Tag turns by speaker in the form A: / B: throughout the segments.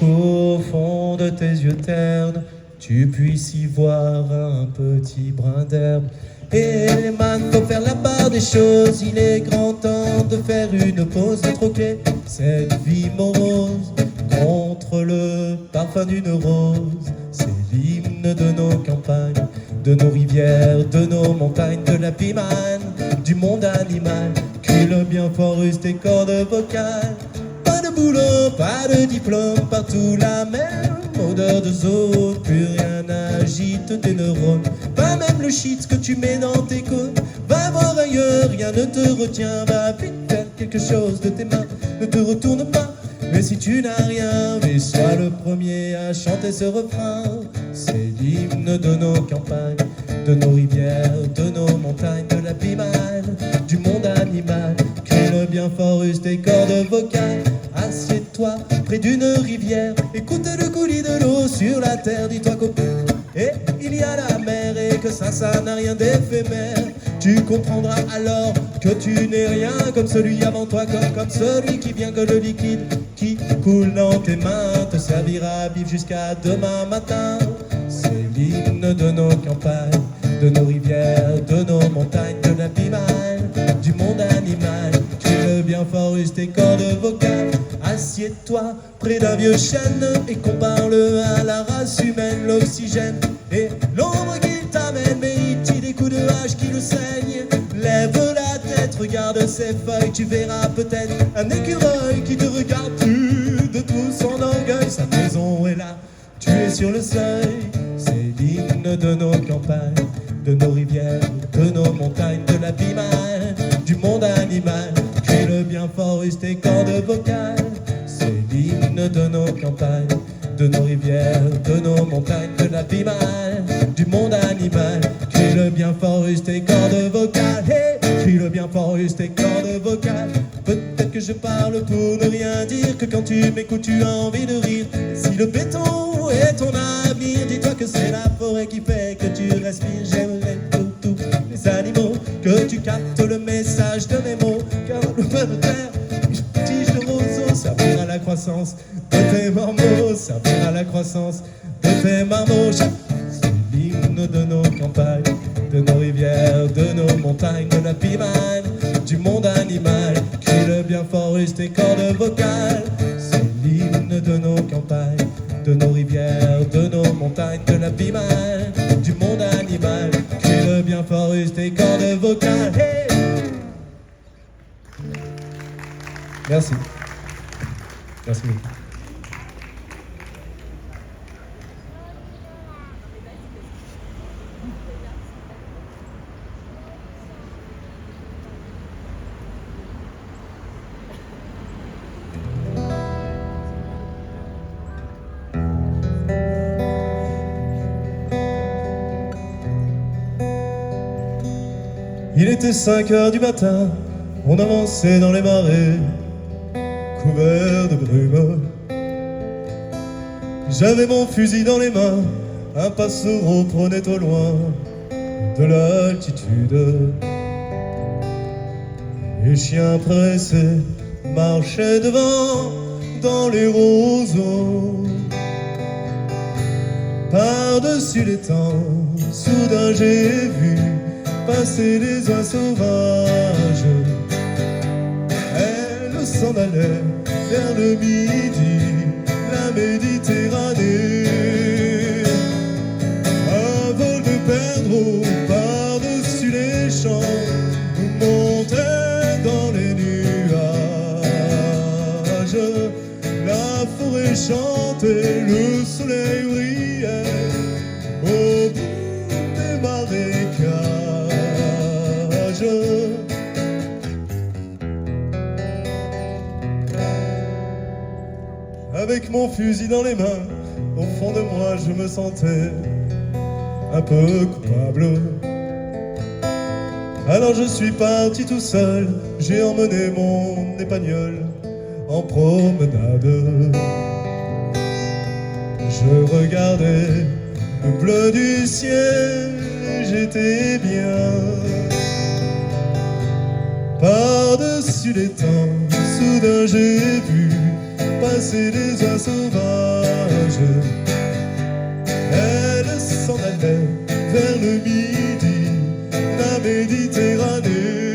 A: qu'au fond de tes yeux ternes, tu puisses y voir un petit brin d'herbe. Et les man, faut faire la part des choses, il est grand temps de faire une pause, de troquer cette vie morose contre le parfum d'une rose. C'est l'hymne de nos campagnes, de nos rivières, de nos montagnes, de la pimane, du monde animal. Crie le bien fort, use tes cordes vocales. Pas de boulot, pas de diplôme, partout la même odeur de zone. Plus rien n'agite tes neurones, pas même le shit que tu mets dans tes côtes. Va voir ailleurs, rien ne te retient. Va vite faire quelque chose de tes mains, ne te retourne pas. Mais si tu n'as rien, mais sois le premier à chanter ce refrain. C'est l'hymne de nos campagnes, de nos rivières, de nos montagnes, de la pimane, du monde animal. Crie-le bien fort, use tes cordes vocales. Assieds-toi près d'une rivière, écoute le coulis de l'eau sur la terre. Dis-toi qu'au bout, et il y a la mer, et que ça n'a rien d'éphémère. Tu comprendras alors que tu n'es rien comme celui avant toi, comme celui qui vient, que le liquide qui coule dans tes mains te servira à vivre jusqu'à demain matin. C'est l'hymne de nos campagnes, de nos rivières, de nos montagnes, de la pimane, du monde animal. Crie-le bien fort, use tes cordes vocales. Assieds-toi près d'un vieux chêne et compare-le à la race humaine. L'oxygène et l'ombre qu'il t'amène mérite des coups de hache qui le saignent. Lève la tête, regarde ses feuilles, tu verras peut-être un écureuil qui te regarde plus de tout son orgueil. Sa maison est là, tu es sur le seuil. C'est l'hymne de nos campagnes, de nos rivières, de nos montagnes, de la pimane, du monde animal. Crie-le bien fort, use tes cordes vocales. C'est l'hymne de nos campagnes, de nos rivières, de nos montagnes, de la pimane, du monde animal. Crie-le bien fort, use tes cordes vocales. Hey, crie-le bien fort, use tes cordes vocales. Peut-être que je parle pour ne rien dire, que quand tu m'écoutes tu as envie de rire. Si le béton est ton avenir, dis-toi que c'est la forêt qui fait que tu respires. J'aimerais pour tous les animaux que tu captes le message de mes mots, car le ver de terre, une tige de roseau, servir à la croissance de tes marmots, servir à la croissance de tes marmots. C'est l'hymne de nos campagnes, de nos rivières, de nos montagnes, de la pimane, du monde animal. Crie-le bien fort, use tes cordes vocales. C'est l'hymne de nos campagnes, de nos rivières, de nos montagnes, de la pimane, du monde animal. Crie-le bien fort, use tes cordes vocales. Hey! Merci. Merci beaucoup. Il était 5 heures du matin, on avançait dans les marais, couverts de brume. J'avais mon fusil dans les mains, un passereau prenait au loin de l'altitude. Les chiens pressés marchaient devant dans les roseaux. Par-dessus les temps, soudain j'ai vu passer les oies sauvages. Elles s'en allaient vers le midi, la Méditerranée. Un vol de perdreaux par-dessus les champs montait dans les nuages. La forêt chantait, le soleil brillait au bout des marécages. Avec mon fusil dans les mains, au fond de moi je me sentais un peu coupable. Alors je suis parti tout seul, j'ai emmené mon épagnole en promenade. Je regardais le bleu du ciel et j'étais bien. Par-dessus les temps, soudain j'ai vu passer des oies sauvages. Elle s'en allait vers le midi, la Méditerranée.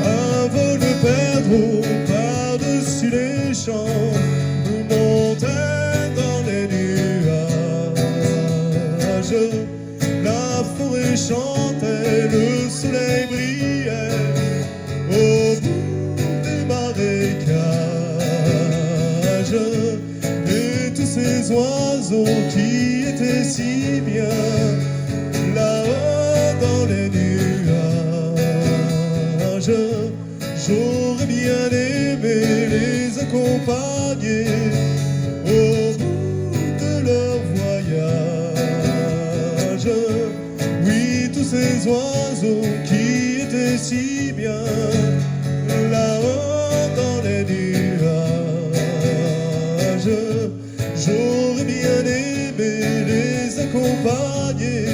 A: Un vol de perdreaux par-dessus les champs montait dans les nuages. La forêt chantait, le soleil brillait au bout des marécages. Et tous ces oiseaux qui étaient si bien là-haut dans les nuages, j'aurais bien aimé les accompagner au bout de leur voyage. Oui, tous ces oiseaux qui étaient si bien là-haut dans les nuages, j'aurais bien aimé les accompagner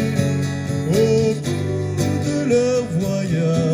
A: au bout de leur voyage.